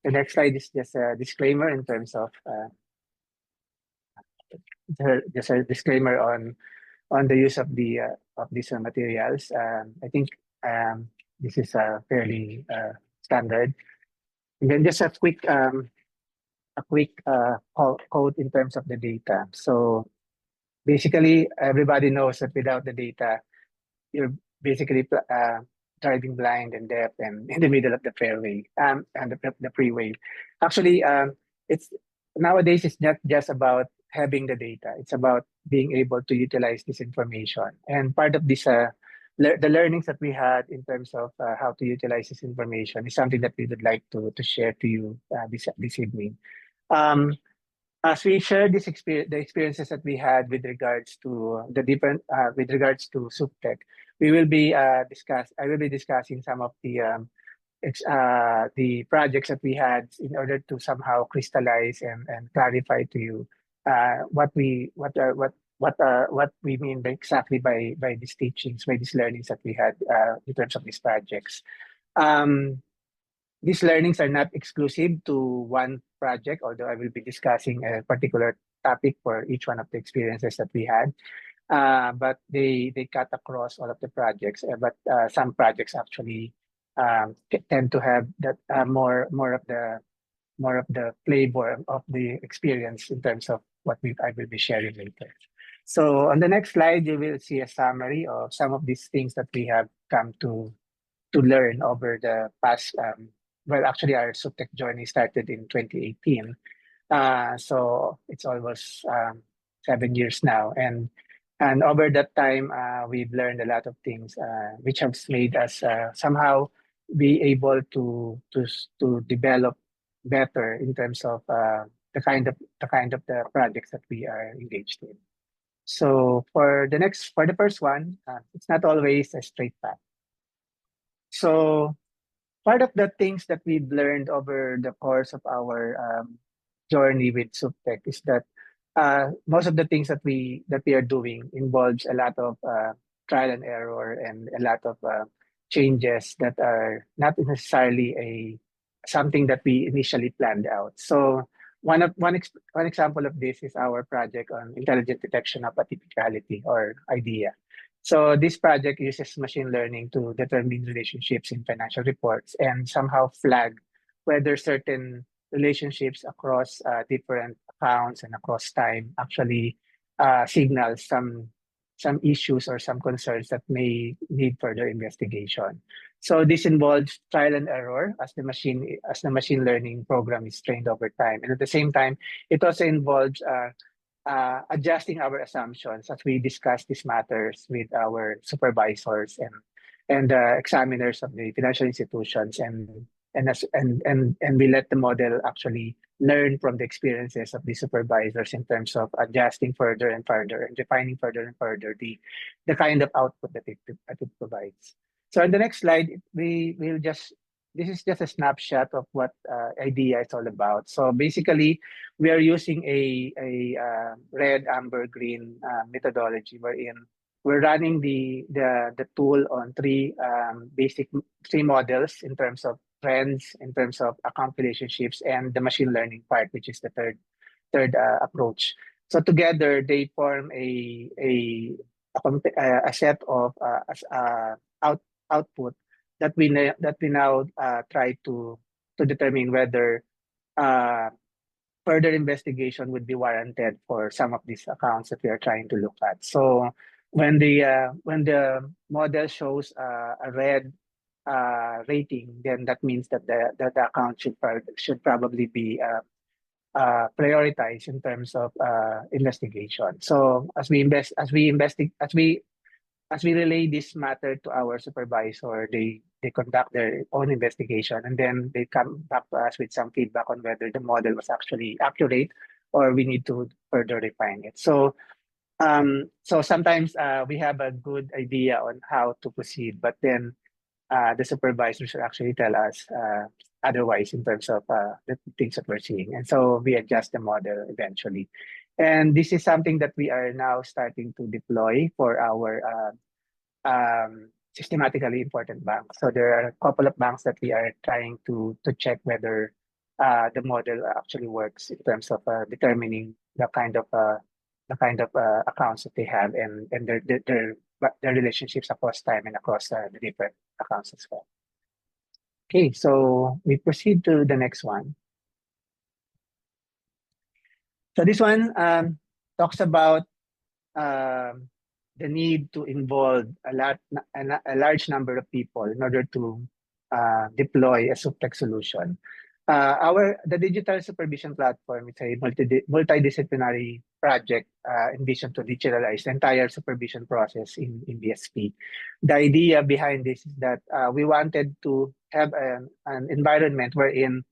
The next slide is just a disclaimer in terms of just a disclaimer on the use of these materials. I think this is fairly standard. And then just a quick code in terms of the data. So basically, everybody knows that without the data, you're basically driving blind and deaf and in the middle of the fairway and the freeway. Actually, it's nowadays it's not just about having the data. It's about being able to utilize this information. And part of this, the learnings that we had in terms of how to utilize this information is something that we would like to share to you this evening. Um, as we share the experiences that we had with regards to the different with regards to SupTech, we will be I will be discussing some of the projects that we had in order to somehow crystallize and clarify to you what we mean exactly by these teachings, by these learnings that we had in terms of these projects. Um, these learnings are not exclusive to one project, although I will be discussing a particular topic for each one of the experiences that we had. But they cut across all of the projects. But some projects actually tend to have that more of the flavor of the experience in terms of what I will be sharing later. So on the next slide, you will see a summary of some of these things that we have come to learn over the past. Well, actually, our SupTech journey started in 2018, so it's almost 7 years now, and over that time, we've learned a lot of things, which has made us somehow be able to develop better in terms of the the projects that we are engaged in. So for the first one, it's not always a straight path. So part of the things that we've learned over the course of our journey with SupTech is that most of the things that we are doing involves a lot of trial and error and a lot of changes that are not necessarily a something that we initially planned out. So one example of this is our project on intelligent detection of atypicality, or IDEA. So this project uses machine learning to determine relationships in financial reports and somehow flag whether certain relationships across different accounts and across time actually signal some issues or some concerns that may need further investigation. So this involves trial and error as the machine learning program is trained over time, and at the same time, it also involves adjusting our assumptions as we discuss these matters with our supervisors and examiners of the financial institutions, and we let the model actually learn from the experiences of the supervisors in terms of adjusting further and further and defining further and further the kind of output that it provides. So in the next slide, we will just this is just a snapshot of what IDEA is all about. So basically, we are using a red, amber, green methodology wherein we're running the tool on three models in terms of trends, in terms of account relationships, and the machine learning part, which is the third approach. So together, they form a set of output that we now try to determine whether uh, further investigation would be warranted for some of these accounts that we are trying to look at. So when the model shows a red rating, then that means that the account should probably be prioritized in terms of investigation. So as we relay this matter to our supervisor, they conduct their own investigation, and then they come back to us with some feedback on whether the model was actually accurate or we need to further refine it. So sometimes we have a good idea on how to proceed, but then the supervisor should actually tell us otherwise in terms of the things that we're seeing. And so we adjust the model eventually. And this is something that we are now starting to deploy for our systematically important banks. So there are a couple of banks that we are trying to check whether the model actually works in terms of determining the kind of accounts that they have and their relationships across time and across the different accounts as well. Okay, so we proceed to the next one. So this one talks about the need to involve a large number of people in order to deploy a SupTech solution. The digital supervision platform is a multidisciplinary project envisioned to digitalize the entire supervision process in BSP. The idea behind this is that we wanted to have an environment wherein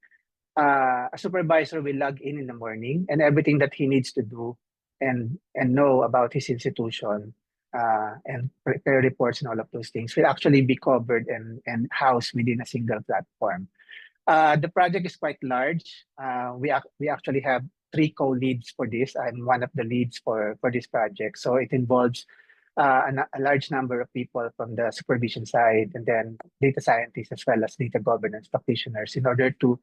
a supervisor will log in the morning and everything that he needs to do and know about his institution and prepare reports and all of those things will actually be covered and housed within a single platform. The project is quite large. We actually have 3 co-leads for this. I'm one of the leads for this project. So it involves a large number of people from the supervision side and then data scientists as well as data governance practitioners in order to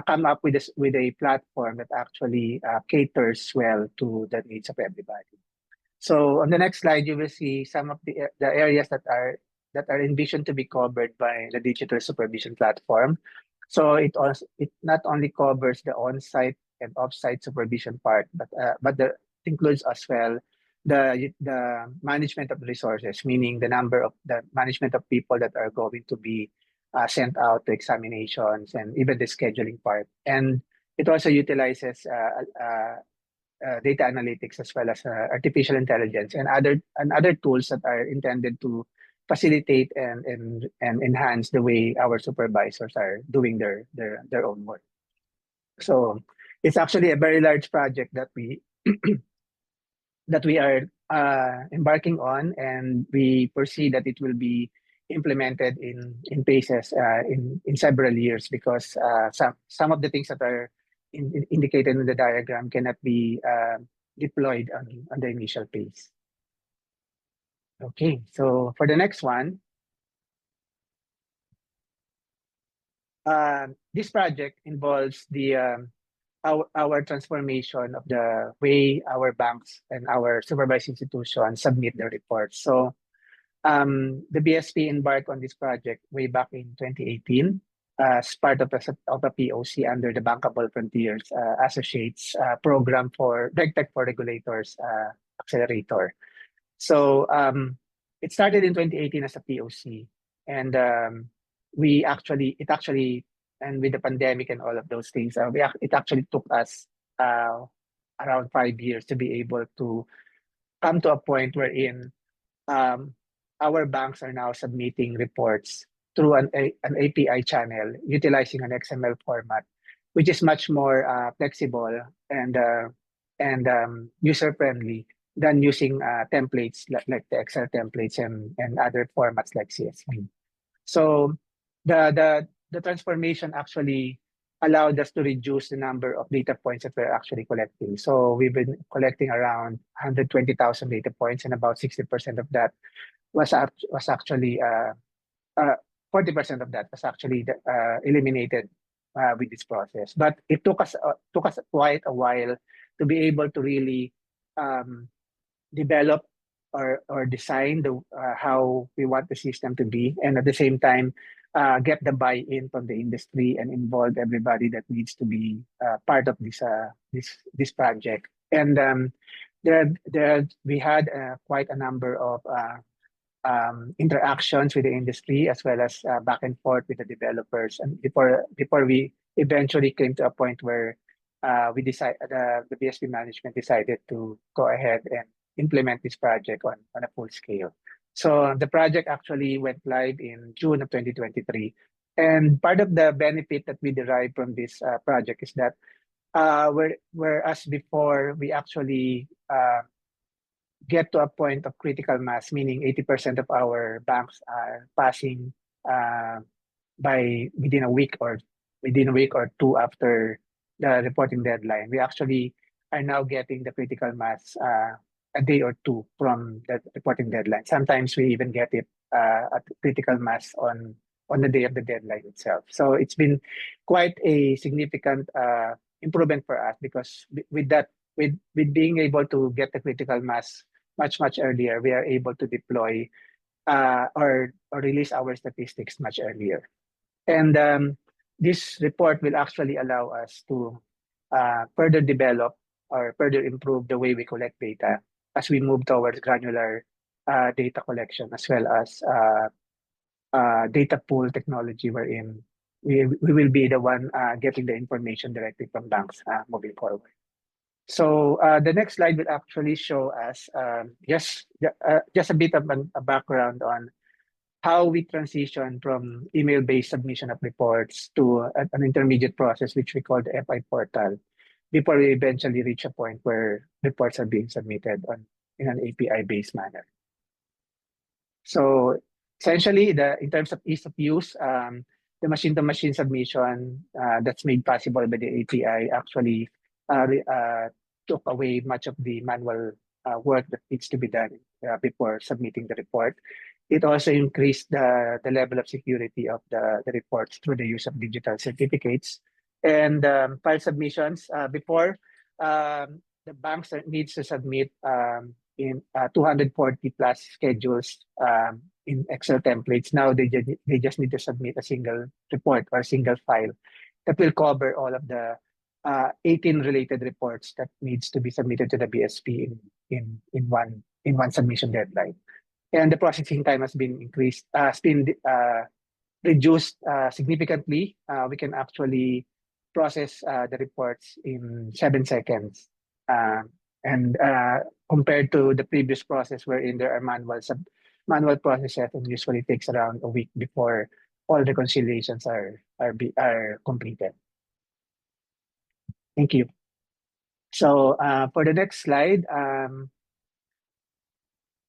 come up with a platform that actually caters well to the needs of everybody. So on the next slide, you will see some of the areas that are envisioned to be covered by the digital supervision platform. So it not only covers the on-site and off-site supervision part, but it includes as well the management of resources, meaning the management of people that are going to be sent out to examinations and even the scheduling part. And it also utilizes data analytics as well as artificial intelligence and other tools that are intended to facilitate and enhance the way our supervisors are doing their own work. So it's actually a very large project that we are embarking on, and we foresee that it will be implemented in phases in several years because some of the things that are indicated in the diagram cannot be deployed on the initial phase. Okay, so for the next one, this project involves our transformation of the way our banks and our supervised institutions submit their reports. So the BSP embarked on this project way back in 2018 as part of a POC under the Bankable Frontiers Associates program for RegTech for Regulators Accelerator. So it started in 2018 as a POC, and and with the pandemic and all of those things, it actually took us around 5 years to be able to come to a point wherein our banks are now submitting reports through an API channel utilizing an XML format, which is much more flexible and user-friendly than using templates like the Excel templates and other formats like CSV. So the transformation actually allowed us to reduce the number of data points that we're actually collecting. So we've been collecting around 120,000 data points, and about 60% of that was actually 40% of that was actually eliminated with this process. But it took us quite a while to be able to really develop or design how we want the system to be, and at the same time get the buy-in from the industry and involve everybody that needs to be part of this project. And we had quite a number of interactions with the industry as well as back and forth with the developers, and before we eventually came to a point where the BSP management decided to go ahead and implement this project on a full scale. So the project actually went live in June of 2023. And part of the benefit that we derive from this project is that whereas before we actually get to a point of critical mass, meaning 80% of our banks are passing within a week or two after the reporting deadline. We actually are now getting the critical mass a day or two from the reporting deadline. Sometimes we even get it at critical mass on on the day of the deadline itself. So it's been quite a significant improvement for us because with that, with being able to get the critical mass much earlier, we are able to deploy or release our statistics much earlier. And this report will actually allow us to further develop or further improve the way we collect data as we move towards granular data collection, as well as data pool technology wherein we will be the one getting the information directly from banks moving forward. So the next slide will actually show us just a bit of a background on how we transition from email-based submission of reports to an intermediate process, which we call the FI portal, before we eventually reach a point where reports are being submitted in an API-based manner. So essentially, in terms of ease of use, the machine-to-machine submission that's made possible by the API actually took away much of the manual work that needs to be done before submitting the report. It also increased the level of security of the reports through the use of digital certificates. And file submissions, before the banks needs to submit in 240 plus schedules in Excel templates. Now they just need to submit a single report or a single file that will cover all of the 18 related reports that needs to be submitted to the BSP in one submission deadline. And the processing time has been increased, reduced significantly. We can actually process the reports in 7 seconds. And compared to the previous process wherein there are manual processes, and usually takes around a week before all reconciliations are completed. Thank you. So for the next slide,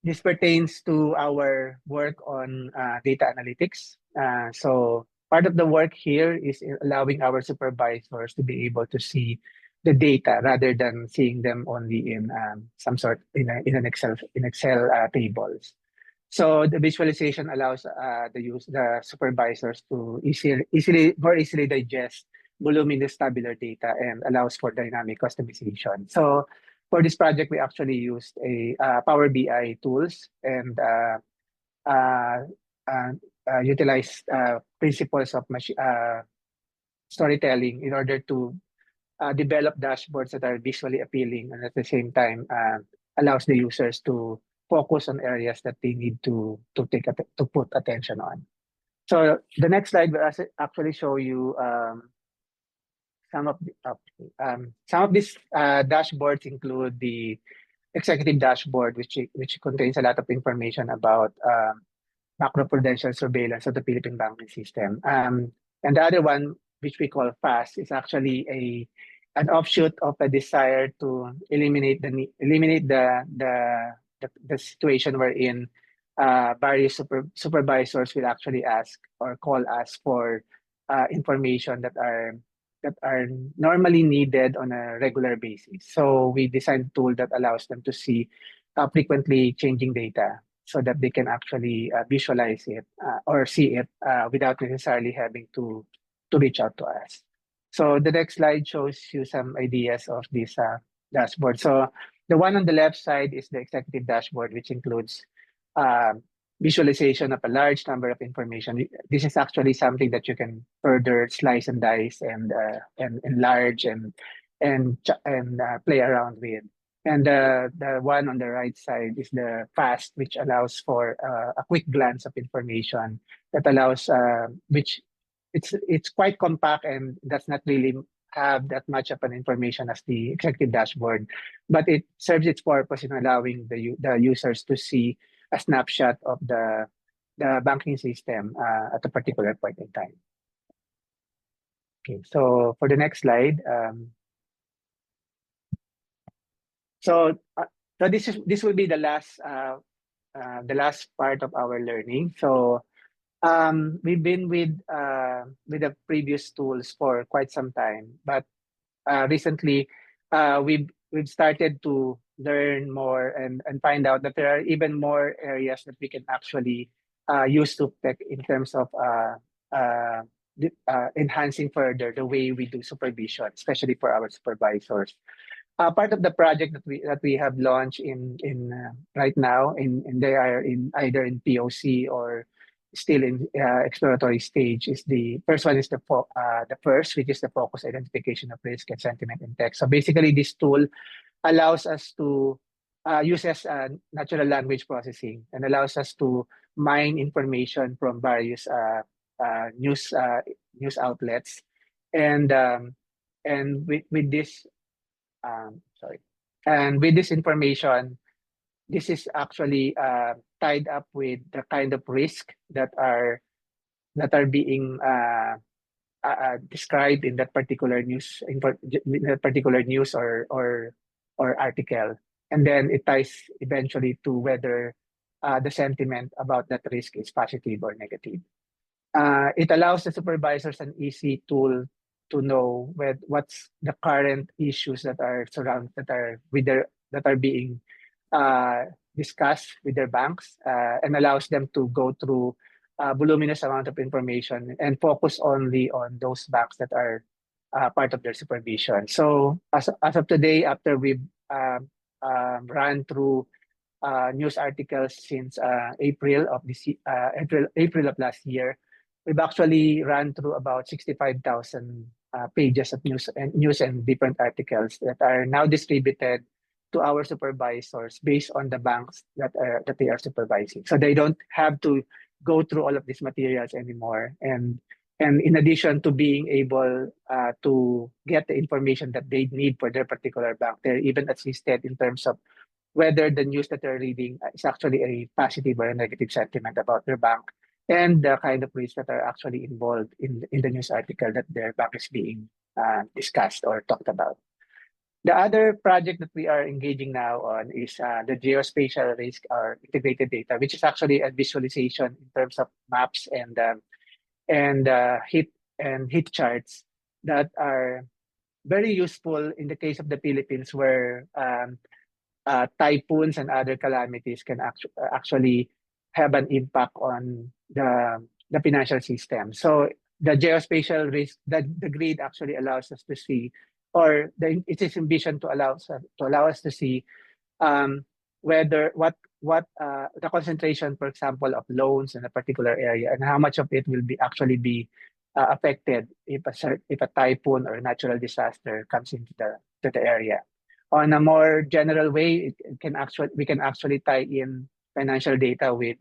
this pertains to our work on data analytics. So part of the work here is allowing our supervisors to be able to see the data rather than seeing them only in some sort in an Excel tables. So the visualization allows the supervisors to more easily digest voluminous tabular data and allows for dynamic customization. So for this project, we actually used a Power BI tools and utilized principles of storytelling in order to develop dashboards that are visually appealing and at the same time allows the users to focus on areas that they need to put attention on. So the next slide will actually show you some of these dashboards include the executive dashboard, which contains a lot of information about macroprudential surveillance of the Philippine banking system. And the other one, which we call FAST, is actually an offshoot of a desire to eliminate the situation wherein various supervisors will actually ask or call us for information that are normally needed on a regular basis. So we designed a tool that allows them to see frequently changing data so that they can actually visualize it or see it without necessarily having to reach out to us. So the next slide shows you some ideas of this dashboard. So the one on the left side is the executive dashboard, which includes visualization of a large number of information. This is actually something that you can further slice and dice and enlarge and play around with. And the one on the right side is the FAST, which allows for a quick glance of information that allows which it's quite compact and does not really have that much of an information as the executive dashboard, but it serves its purpose in allowing the users to see a snapshot of the banking system at a particular point in time. Okay, so for the next slide, so this will be the last part of our learning. So we've been with the previous tools for quite some time, but recently we've started to learn more and find out that there are even more areas that we can actually use ToolTech in terms of enhancing further the way we do supervision, especially for our supervisors. Part of the project that we have launched in right now, in they are in either in POC or still in exploratory stage, is the first one is the first, which is the focus identification of risk and sentiment in text. So basically, this tool allows us to uses natural language processing and allows us to mine information from various news outlets, and with this sorry, and with this information, this is actually tied up with the kind of risk that are being described in that particular news or article, and then it ties eventually to whether the sentiment about that risk is positive or negative. It allows the supervisors an easy tool to know what's the current issues that are being discussed with their banks, and allows them to go through a voluminous amount of information and focus only on those banks that are part of their supervision. So as of today, after we've run through news articles since April of last year, we've actually run through about 65,000 pages of news and different articles that are now distributed to our supervisors based on the banks that they are supervising. So they don't have to go through all of these materials anymore. And in addition to being able to get the information that they need for their particular bank, they're even assisted in terms of whether the news that they're reading is actually a positive or a negative sentiment about their bank, and the kind of risks that are actually involved in the news article that their bank is being discussed or talked about. The other project that we are engaging now on is the geospatial risk or integrated data, which is actually a visualization in terms of maps and heat charts that are very useful in the case of the Philippines, where typhoons and other calamities can actually have an impact on the financial system. So the geospatial risk, the grid actually allows us to see, or it is envisioned to allow us to see whether what the concentration, for example, of loans in a particular area, and how much of it will actually be affected if a typhoon or a natural disaster comes into the area. On a more general way, we can actually tie in financial data with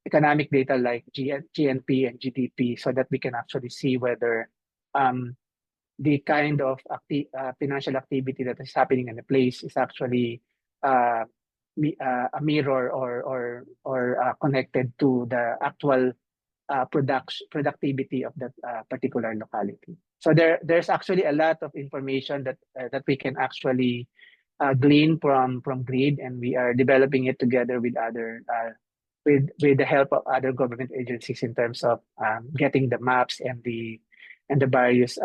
economic data like GNP and GDP, so that we can actually see whether the kind of financial activity that is happening in the place is actually a mirror or connected to the actual productivity of that particular locality. So there's actually a lot of information that we can actually glean from GRID, and we are developing it together with other with the help of other government agencies in terms of getting the maps and the various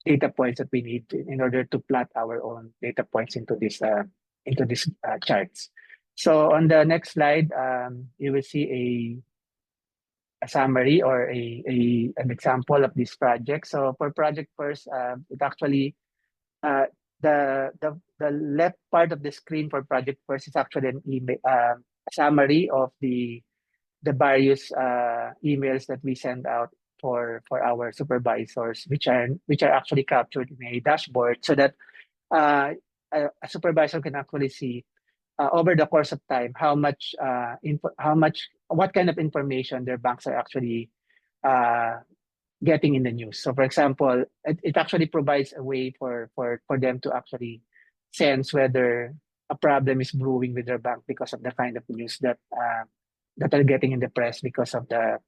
data points that we need in order to plot our own data points into this charts. So on the next slide, you will see a summary or an example of this project. So for project first, it actually the left part of the screen for project first is actually an email, a summary of the various emails that we send out for our supervisors, which are actually captured in a dashboard, so that a supervisor can actually see over the course of time what kind of information their banks are actually getting in the news. So for example, it actually provides a way for them to actually sense whether a problem is brewing with their bank because of the kind of news that are getting in the press because of the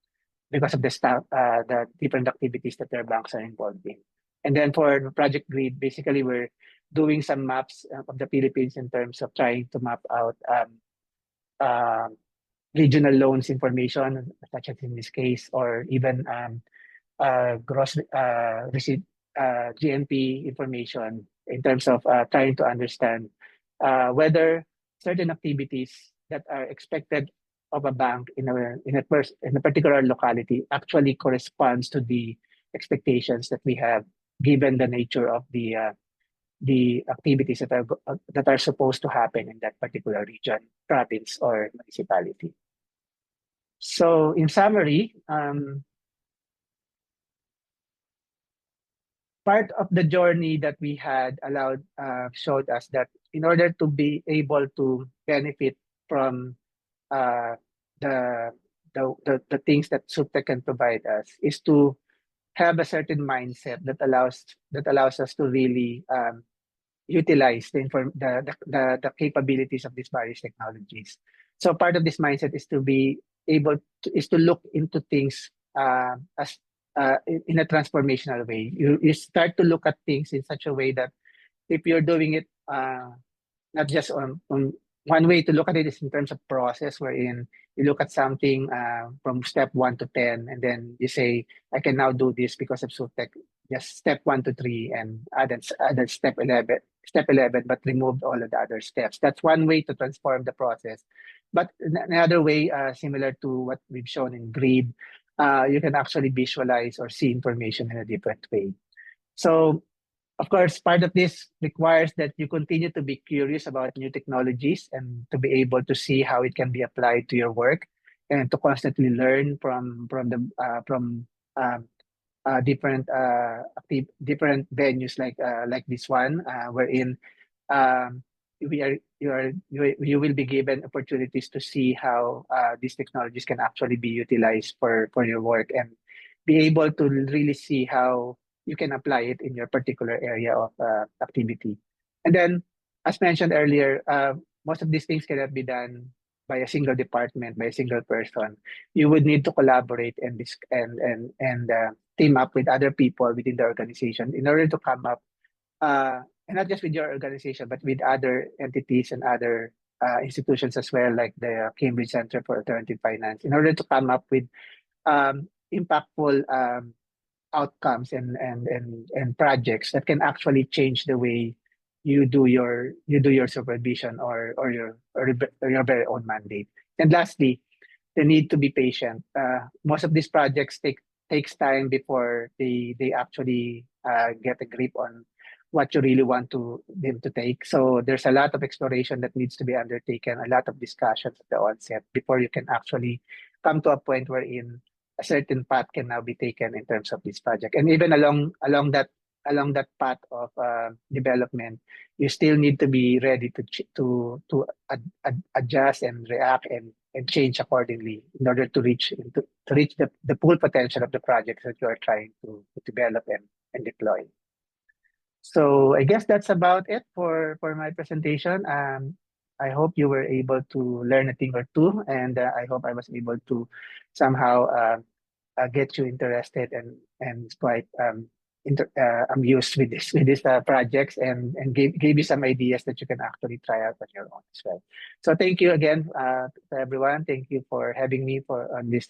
different activities that their banks are involved in. And then for Project GRID, basically we're doing some maps of the Philippines in terms of trying to map out regional loans information, such as in this case, or even gross receipt GNP information, in terms of trying to understand whether certain activities that are expected of a bank in a particular locality actually corresponds to the expectations that we have, given the nature of the activities that are supposed to happen in that particular region, province, or municipality. So, in summary, part of the journey that we had showed us that in order to be able to benefit from uh, the, the things that SupTech can provide us is to have a certain mindset that allows us to really utilize the capabilities of these various technologies. So part of this mindset is to be is to look into things as in a transformational way. You start to look at things in such a way that if you're doing it not just on one way to look at it is in terms of process, wherein you look at something from step 1 to 10, and then you say, I can now do this because of SupTech, just step 1 to 3, and added step 11, but removed all of the other steps. That's one way to transform the process. But another way, similar to what we've shown in Grid, you can actually visualize or see information in a different way. So of course, part of this requires that you continue to be curious about new technologies and to be able to see how it can be applied to your work, and to constantly learn from different venues like this one, wherein um, you will be given opportunities to see how these technologies can actually be utilized for your work, and be able to really see how you can apply it in your particular area of activity. And then, as mentioned earlier, most of these things cannot be done by a single department, by a single person. You would need to collaborate and team up with other people within the organization in order to come up, and not just with your organization, but with other entities and other institutions as well, like the Cambridge Center for Alternative Finance, in order to come up with impactful outcomes and projects that can actually change the way you do your supervision or your very own mandate. And lastly, the need to be patient. Most of these projects takes time before they actually get a grip on what you really want them to take. So there's a lot of exploration that needs to be undertaken, a lot of discussions at the onset before you can actually come to a point wherein a certain path can now be taken in terms of this project. And even along that path of development, you still need to be ready to adjust and react and change accordingly in order to reach the full potential of the projects that you are trying to develop and deploy. So I guess that's about it for my presentation. I hope you were able to learn a thing or two, and I hope I was able to somehow get you interested and quite amused with these projects, and gave you some ideas that you can actually try out on your own as well. So thank you again to everyone. Thank you for having me on this